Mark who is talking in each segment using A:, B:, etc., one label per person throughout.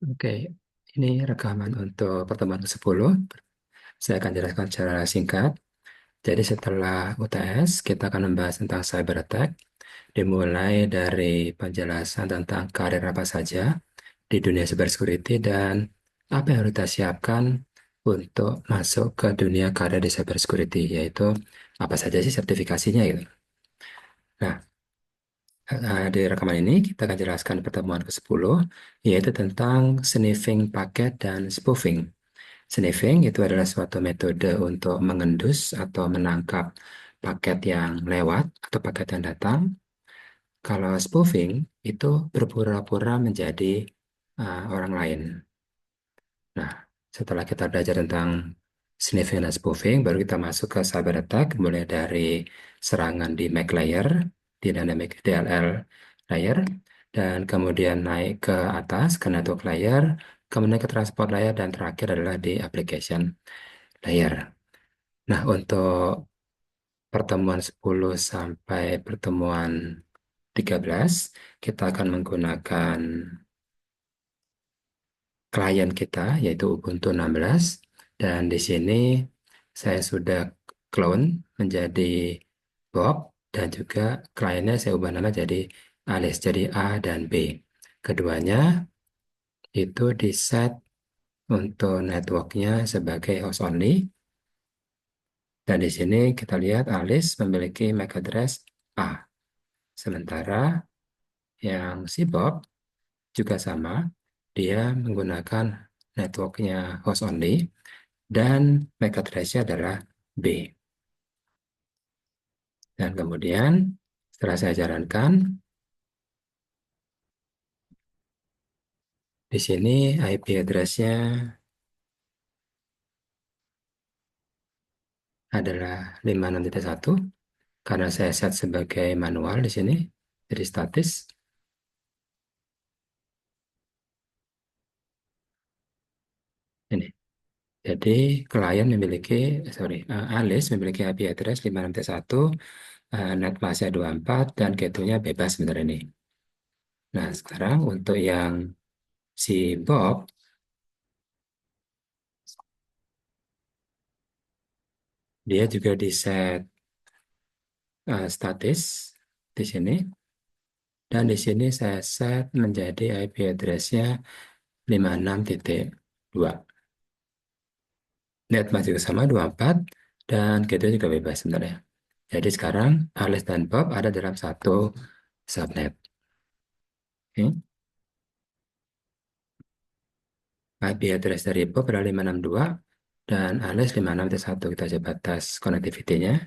A: Oke, ini rekaman untuk pertemuan ke-10. Saya akan jelaskan secara singkat. Jadi setelah UTS, kita akan membahas tentang cyber attack, dimulai dari penjelasan tentang karir apa saja di dunia cyber security dan apa yang harus kita siapkan untuk masuk ke dunia karir di cyber security, yaitu apa saja sih sertifikasinya gitu. Nah, di rekaman ini kita akan jelaskan pertemuan ke-10, yaitu tentang sniffing paket dan spoofing. Sniffing itu adalah suatu metode untuk mengendus atau menangkap paket yang lewat atau paket yang datang. Kalau spoofing itu berpura-pura menjadi orang lain. Nah, setelah kita belajar tentang sniffing dan spoofing, baru kita masuk ke cyber attack, mulai dari serangan di MAC layer, di dynamic DLL layer, dan kemudian naik ke atas ke network layer, kemudian ke transport layer, dan terakhir adalah di application layer. Nah, untuk pertemuan 10 sampai pertemuan 13, kita akan menggunakan klien kita, yaitu Ubuntu 16. Dan di sini saya sudah clone menjadi Bob, dan juga kliennya saya ubah nama jadi Alice, jadi A dan B. Keduanya itu di set untuk networknya sebagai host only. Dan di sini kita lihat Alice memiliki MAC address A. Sementara yang si Bob juga sama, dia menggunakan networknya host only dan MAC address-nya adalah B. Dan kemudian setelah saya jalankan, di sini IP address-nya adalah 56.1 karena saya set sebagai manual di sini, jadi statis. Ini. Jadi klien memiliki, Alice memiliki IP address 56.1, net mask-nya 24, dan gateway-nya bebas sebenarnya ini. Nah, sekarang untuk yang si Bob, dia juga di set statis di sini. Dan di sini saya set menjadi IP address-nya 56.2. Netmask juga sama 24, dan gateway juga bebas sebenarnya. Jadi sekarang Alice dan Bob ada dalam satu subnet. Oke. IP address dari Bob adalah 562 dan Alice 56.1. Kita coba tes connectivity-nya.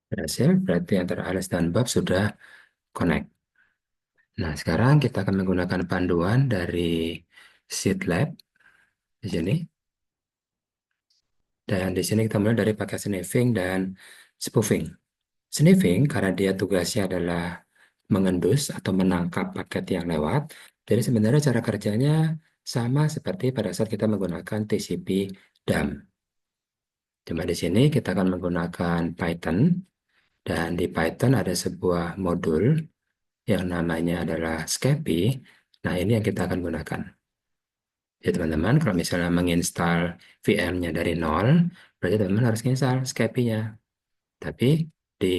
A: Berhasil, berarti antara Alice dan Bob sudah connect. Nah, sekarang kita akan menggunakan panduan dari SeedLab di sini. Dan di sini kita mulai dari pakai sniffing dan spoofing. Sniffing karena dia tugasnya adalah mengendus atau menangkap paket yang lewat. Jadi sebenarnya cara kerjanya sama seperti pada saat kita menggunakan TCP dump. Cuma di sini kita akan menggunakan Python, dan di Python ada sebuah modul yang namanya adalah Scapy. Nah, ini yang kita akan gunakan. Jadi teman-teman kalau misalnya menginstal VM-nya dari nol, berarti teman-teman harus install Scapy-nya. Tapi di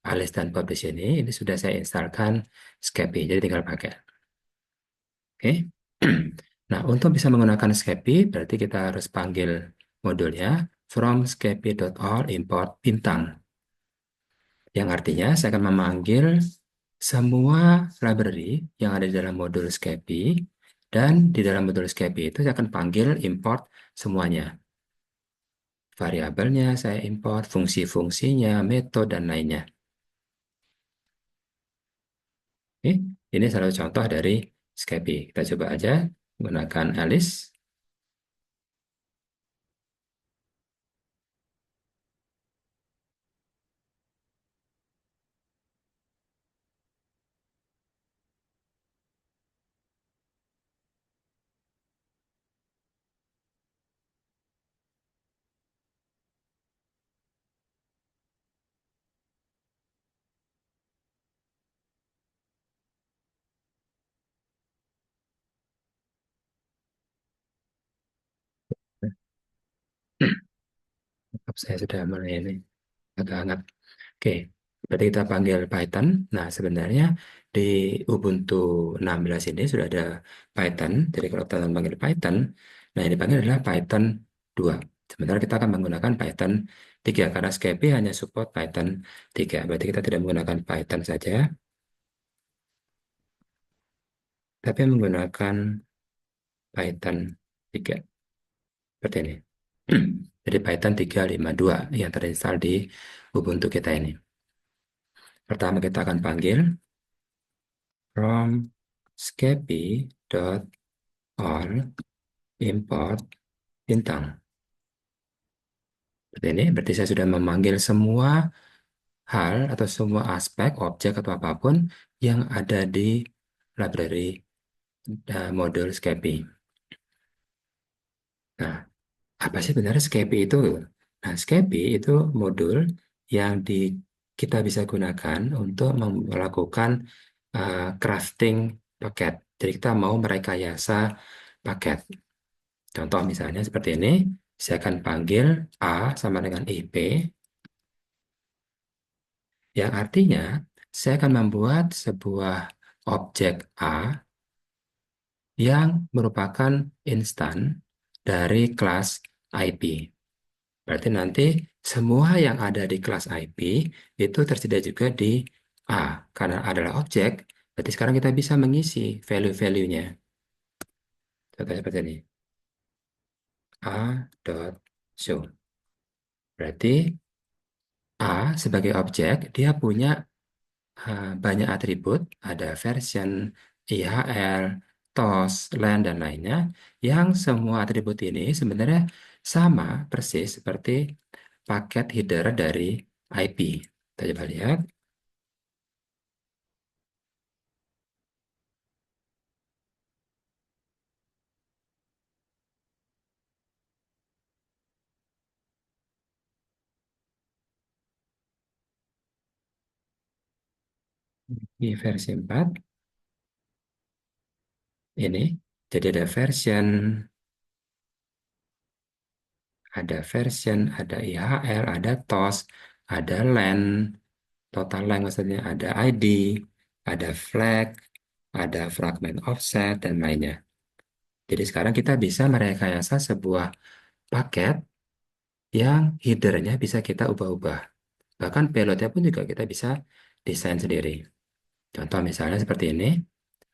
A: Alice dan Bob di sini, ini sudah saya instalkan Scapy, jadi tinggal pakai. Oke. Nah, untuk bisa menggunakan Scapy, berarti kita harus panggil modulnya from scapy.all import bintang. Yang artinya saya akan memanggil semua library yang ada di dalam modul Scapy, dan di dalam modul Scapy itu saya akan panggil import semuanya. Variabelnya saya import, fungsi-fungsinya, metode, dan lainnya. Oke, ini salah satu contoh dari Scapy. Kita coba aja menggunakan Alice. Saya sudah mulai ini agak hangat. Oke, berarti kita panggil Python. Nah, sebenarnya di Ubuntu 16 ini sudah ada Python. Jadi kalau teman panggil Python, nah yang dipanggil adalah Python 2. Sementara kita akan menggunakan Python 3 karena Scapy hanya support Python 3. Berarti kita tidak menggunakan Python saja, tapi menggunakan Python 3. Seperti ini. Jadi Python 352 yang terinstall di Ubuntu kita ini. Pertama kita akan panggil from scapy.all import bintang. Seperti ini, berarti saya sudah memanggil semua hal atau semua aspek, objek atau apapun yang ada di library modul Scapy. Nah, apa sih sebenarnya Scapy itu? Nah, Scapy itu modul yang kita bisa gunakan untuk melakukan crafting paket. Jadi kita mau merekayasa paket. Contoh misalnya seperti ini, saya akan panggil A sama dengan IP, yang artinya saya akan membuat sebuah objek A yang merupakan instan dari kelas IP. Berarti nanti semua yang ada di kelas IP itu tersedia juga di A. Karena adalah objek, berarti sekarang kita bisa mengisi value-value-nya. Contohnya seperti ini. A.show. Berarti A sebagai objek, dia punya banyak atribut, ada version, IHL, TOS, LAN, dan lainnya, yang semua atribut ini sebenarnya sama persis seperti paket header dari IP. Kita coba lihat, di versi 4, ini, jadi ada IHL, ada TOS, ada LAN, total length maksudnya, ada ID, ada flag, ada fragment offset, dan lainnya. Jadi sekarang kita bisa merekayasa sebuah paket yang headernya bisa kita ubah-ubah. Bahkan payloadnya pun juga kita bisa desain sendiri. Contoh misalnya seperti ini.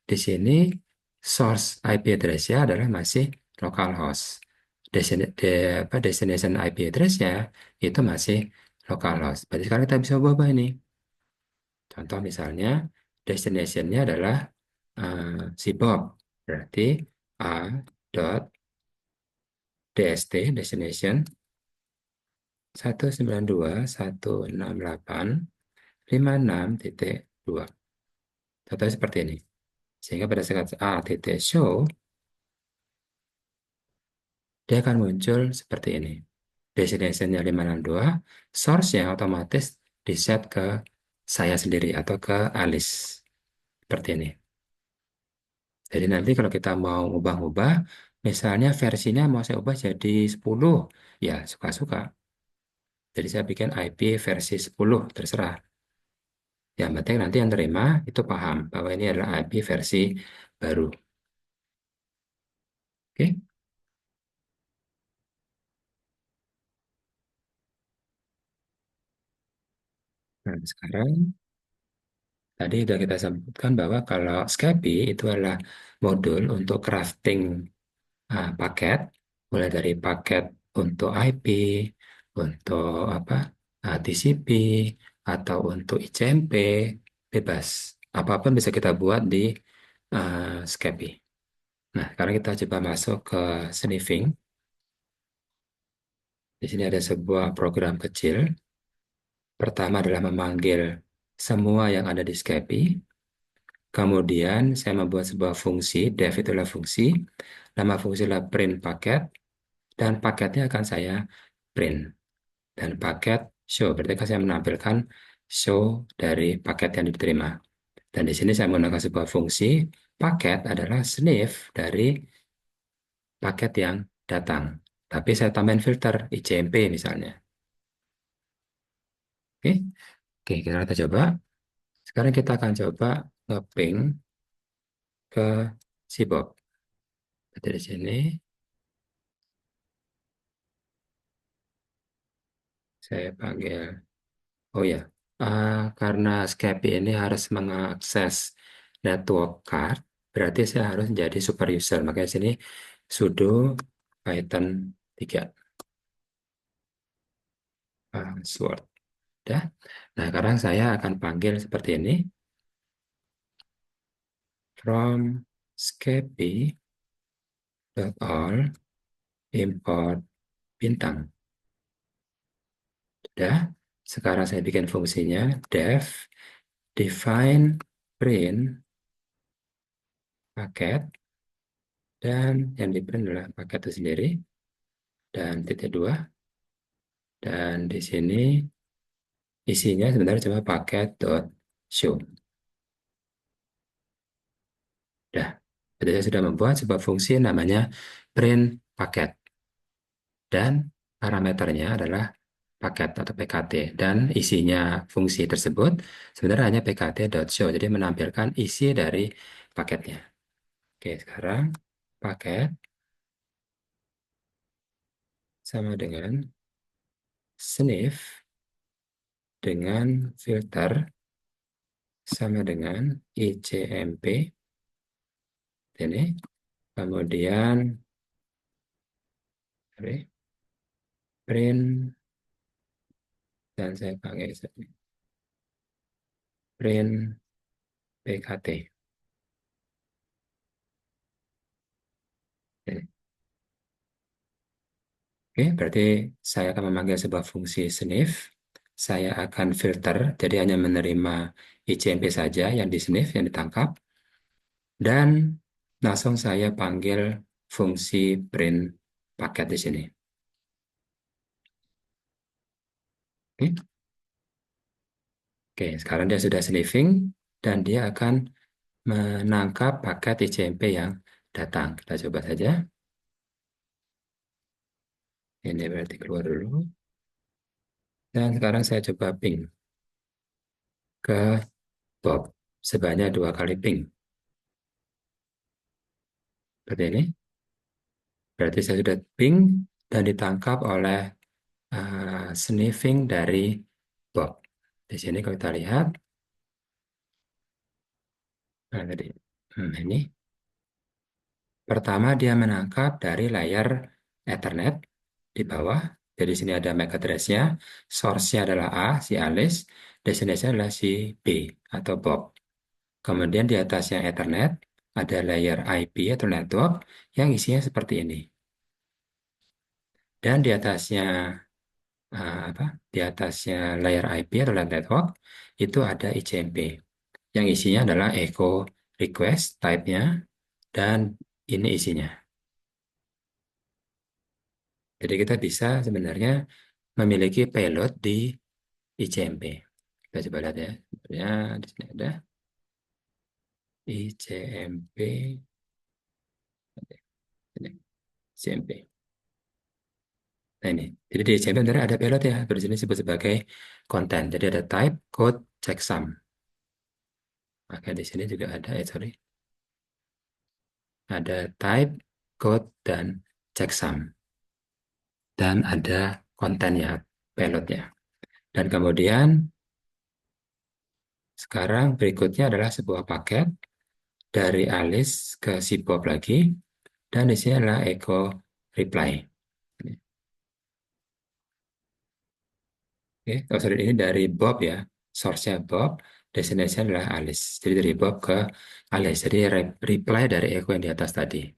A: Di sini source IP address-nya adalah masih localhost. Destination IP address-nya itu masih localhost. Berarti sekarang kita bisa ubah-ubah ini. Contoh misalnya destination-nya adalah si Bob. Berarti a.dst destination 192.168.56.2. Contohnya seperti ini. Sehingga pada saat A titik show, dia akan muncul seperti ini. Destination-nya 562, source-nya otomatis di-set ke saya sendiri atau ke Alice. Seperti ini. Jadi nanti kalau kita mau ubah-ubah, misalnya versinya mau saya ubah jadi 10, ya suka-suka. Jadi saya bikin IP versi 10, terserah. Yang penting nanti yang terima itu paham bahwa ini adalah IP versi baru. Oke? Nah, sekarang tadi sudah kita sebutkan bahwa kalau Scapy itu adalah modul untuk crafting paket, mulai dari paket untuk IP, untuk apa TCP, atau untuk ICMP, bebas. Apapun bisa kita buat di Scapy. Nah, sekarang kita coba masuk ke sniffing. Di sini ada sebuah program kecil. Pertama adalah memanggil semua yang ada di Scapy. Kemudian saya membuat sebuah fungsi, def itulah fungsi, nama fungsi adalah print paket, dan paketnya akan saya print. Dan paket show, berarti kan saya menampilkan show dari paket yang diterima. Dan di sini saya menggunakan sebuah fungsi, paket adalah sniff dari paket yang datang. Tapi saya tambahin filter ICMP misalnya. Oke, oke kita coba. Sekarang kita akan coba nge-ping ke si Bob. Dari sini saya panggil. Oh ya, karena Skype ini harus mengakses network card, berarti saya harus menjadi super user. Makanya sini sudo Python 3 password. Dah. Nah, sekarang saya akan panggil seperti ini. From Skype.all import bintang. Sudah. Sekarang saya bikin fungsinya def define print paket dan yang di print adalah paket itu sendiri dan titik dua dan di sini isinya sebenarnya cuma paket dot show. Dah. Jadi saya sudah membuat sebuah fungsi namanya print paket dan parameternya adalah paket atau PKT dan isinya fungsi tersebut sebenarnya hanya pkt.show jadi menampilkan isi dari paketnya. Oke, sekarang paket sama dengan sniff dengan filter sama dengan ICMP ini kemudian sorry, print dan saya pakai print PKT. Ini. Oke, berarti saya akan memanggil sebuah fungsi sniff. Saya akan filter, jadi hanya menerima ICMP saja yang di sniff, yang ditangkap. Dan langsung saya panggil fungsi print paket di sini. Oke, oke, sekarang dia sudah sniffing dan dia akan menangkap paket ICMP yang datang. Kita coba saja. Ini berarti keluar dulu. Dan sekarang saya coba ping ke Bob sebanyak 2 kali ping. Seperti ini. Berarti saya sudah ping dan ditangkap oleh sniffing dari Bob. Di sini kalau kita lihat, nah, tadi, ini pertama dia menangkap dari layar Ethernet di bawah. Jadi sini ada MAC address-nya, source-nya adalah A, si Alice, destination adalah si B atau Bob. Kemudian di atasnya Ethernet ada layer IP atau network yang isinya seperti ini. Dan di atasnya apa? Di atasnya layer IP atau layer network itu ada ICMP yang isinya adalah echo request type-nya dan ini isinya. Jadi kita bisa sebenarnya memiliki payload di ICMP. Kita coba lihat ya. Sebenarnya di sini ada ICMP. Ini, ICMP. Nah ini. Jadi di ICMP sebenarnya ada payload ya. Di sini disebut sebagai konten. Jadi ada type, code, checksum. Maka di sini juga ada, sorry. Ada type, code, dan checksum. Dan ada kontennya, payloadnya. Dan kemudian sekarang berikutnya adalah sebuah paket dari Alice ke si Bob lagi. Dan di sini adalah echo reply. Oke, oh, sorry, ini dari Bob ya. Source-nya Bob, destination adalah Alice. Jadi dari Bob ke Alice. Jadi reply dari echo yang di atas tadi.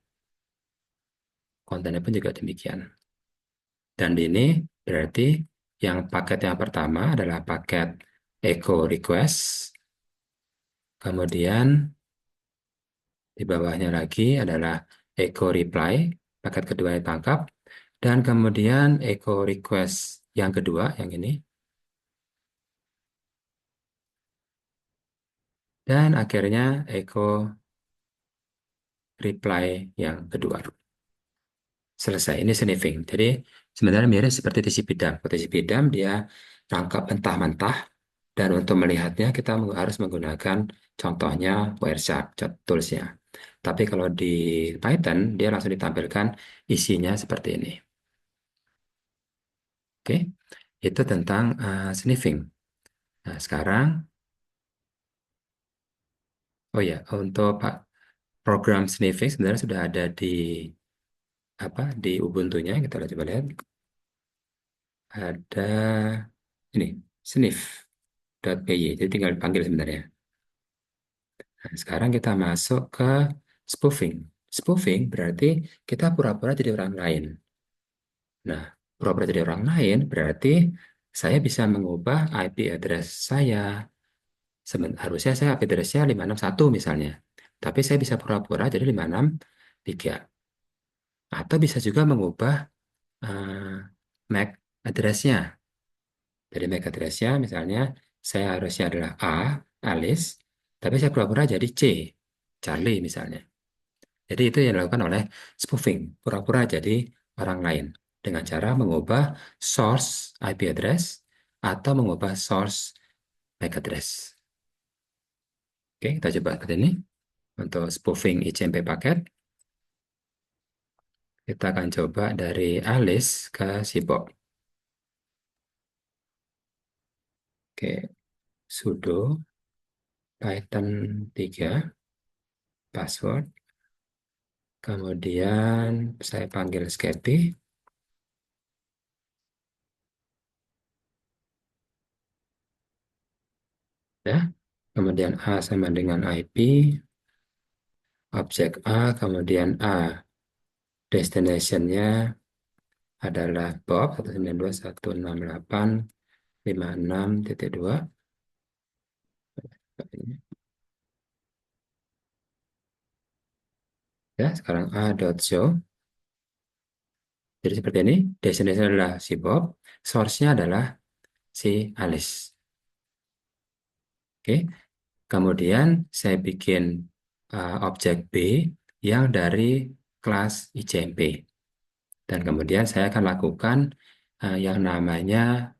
A: Kontennya pun juga demikian. Dan ini berarti yang paket yang pertama adalah paket echo request. Kemudian di bawahnya lagi adalah echo reply, paket kedua yang tangkap. Dan kemudian echo request yang kedua, yang ini. Dan akhirnya echo reply yang kedua. Selesai, ini sniffing. Jadi sebenarnya mirip seperti TCP dump. TCP dump dia rangkap mentah-mentah, dan untuk melihatnya kita harus menggunakan contohnya Wireshark tools-nya. Tapi kalau di Python, dia langsung ditampilkan isinya seperti ini. Oke, itu tentang sniffing. Nah, sekarang, oh ya, untuk program sniffing sebenarnya sudah ada di di Ubuntu-nya. Kita coba lihat. Ada ini, sniff.py. Jadi tinggal panggil sebenarnya. Nah, sekarang kita masuk ke spoofing. Spoofing berarti kita pura-pura jadi orang lain. Nah, pura-pura jadi orang lain berarti saya bisa mengubah IP address saya. Harusnya saya IP address-nya 561 misalnya. Tapi saya bisa pura-pura jadi 563. Atau bisa juga mengubah eh, MAC address-nya. Jadi MAC address-nya misalnya saya harusnya adalah Alice, tapi saya pura-pura jadi Charlie misalnya. Jadi itu yang dilakukan oleh spoofing, pura-pura jadi orang lain dengan cara mengubah source IP address atau mengubah source MAC address. Oke, kita coba ke ini. Untuk spoofing ICMP paket, kita akan coba dari Alice ke Sibok. Oke, sudo Python 3 password. Kemudian saya panggil Scappy, ya. Kemudian A sama dengan IP, objek A, kemudian A. Destination-nya adalah Bob 192.168.56.2. Ya, sekarang A.show. Jadi seperti ini, destination adalah si Bob, source-nya adalah si Alice. Oke, kemudian saya bikin objek B yang dari kelas ICMP. Dan kemudian saya akan lakukan yang namanya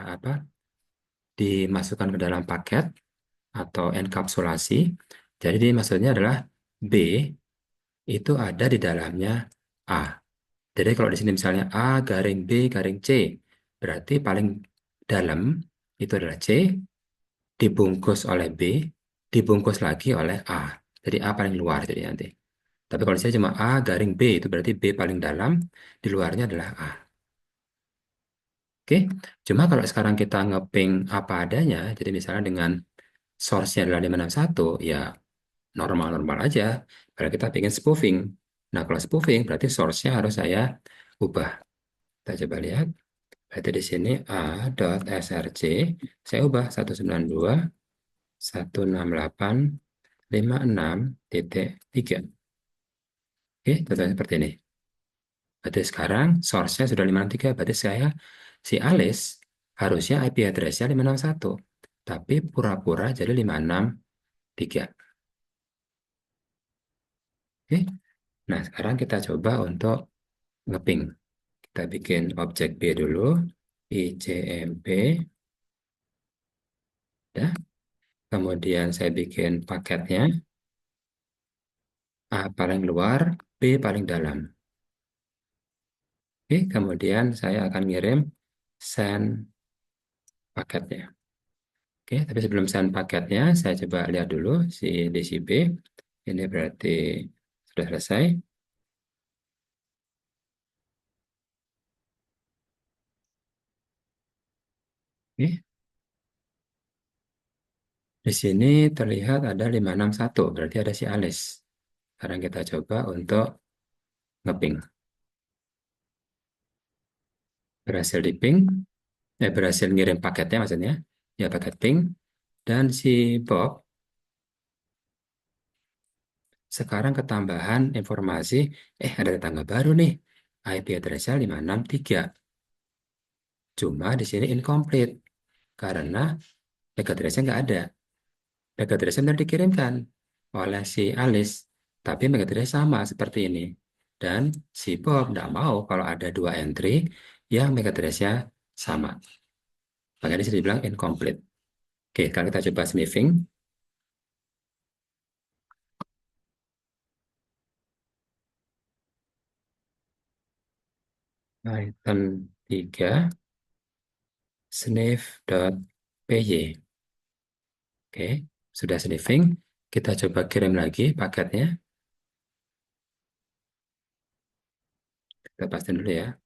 A: apa? Dimasukkan ke dalam paket atau enkapsulasi. Jadi maksudnya adalah B itu ada di dalamnya A. Jadi kalau di sini misalnya A garing B garing C, berarti paling dalam itu adalah C, dibungkus oleh B, dibungkus lagi oleh A. Jadi A paling luar jadi nanti. Tapi kalau saya cuma A garing B, itu berarti B paling dalam, di luarnya adalah A. Oke, cuma kalau sekarang kita ngeping apa adanya, jadi misalnya dengan source-nya adalah 561, ya normal-normal aja. Kalau kita pengen spoofing. Nah, kalau spoofing berarti source-nya harus saya ubah. Kita coba lihat. Berarti di sini a.src saya ubah 192.168.56.3. Oke, contohnya seperti ini. Berarti sekarang source-nya sudah 563. Berarti si Alice, harusnya IP address-nya 561. Tapi pura-pura jadi 563. Oke. Nah, sekarang kita coba untuk ngeping. Kita bikin objek B dulu, ICMP, ya. Kemudian saya bikin paketnya, A paling luar, B paling dalam. Oke, kemudian saya akan ngirim send paketnya. Oke, tapi sebelum send paketnya, saya coba lihat dulu si DCB. Ini berarti sudah selesai. Oke, di sini terlihat ada 561, berarti ada si Alice. Sekarang kita coba untuk ngeping. Berhasil di ping, berhasil ngirim paketnya maksudnya. Ya, paket ping. Dan si Bob sekarang ketambahan informasi, ada tetangga baru nih. IP address-nya 563. Cuma di sini incomplete karena MAC address-nya nggak ada. MAC address-nya benar dikirimkan oleh si Alice, tapi MAC address sama seperti ini. Dan si Bob nggak mau kalau ada dua entry yang MAC address-nya sama. Makanya di sini dibilang incomplete. Oke, kalau kita coba sniffing, item 3 sniff.py. Oke, sudah sniffing. Kita coba kirim lagi paketnya. Kita pastiin dulu ya.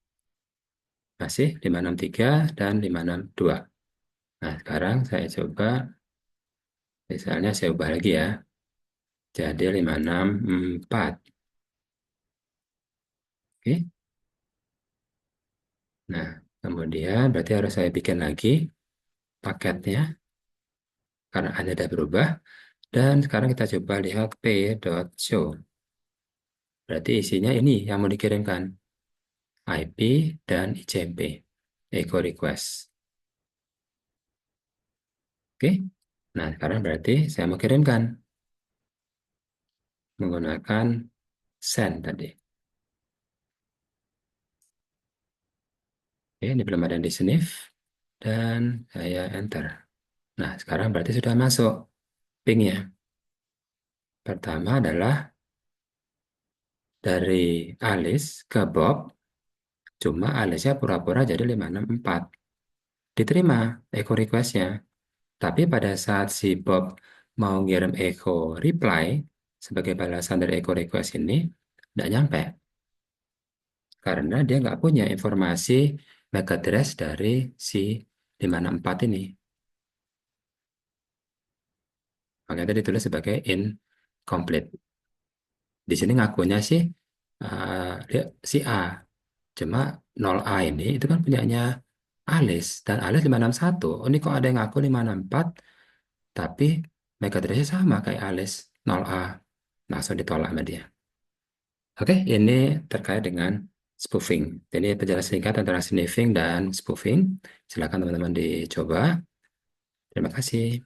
A: Masih 563 dan 562. Nah, sekarang saya coba, misalnya saya ubah lagi ya. Jadi 564. Oke. Nah, kemudian berarti harus saya bikin lagi paketnya karena ada berubah. Dan sekarang kita coba lihat p.show. Berarti isinya ini yang mau dikirimkan. IP dan ICMP. Echo request. Oke. Nah, sekarang berarti saya mau kirimkan menggunakan send tadi. Oke, ini belum ada yang di sniff. Dan saya enter. Nah, sekarang berarti sudah masuk pingnya. Pertama adalah dari Alice ke Bob, cuma Alice-nya pura-pura jadi 564. Diterima echo request-nya. Tapi pada saat si Bob mau ngirim echo reply sebagai balasan dari echo request ini, tidak nyampe. Karena dia nggak punya informasi MAC address dari si 564 ini. Makanya tadi ditulis sebagai incomplete. Di sini ngakunya sih dia si A. Cuma 0A ini itu kan punyanya Alice. Dan Alice 561. Oh, ini kok ada yang ngaku 564, tapi MAC address-nya sama kayak Alice 0A. Langsung ditolak sama dia. Oke, ini terkait dengan spoofing. Jadi penjelasan singkat antara sniffing dan spoofing. Silakan teman-teman dicoba. Terima kasih.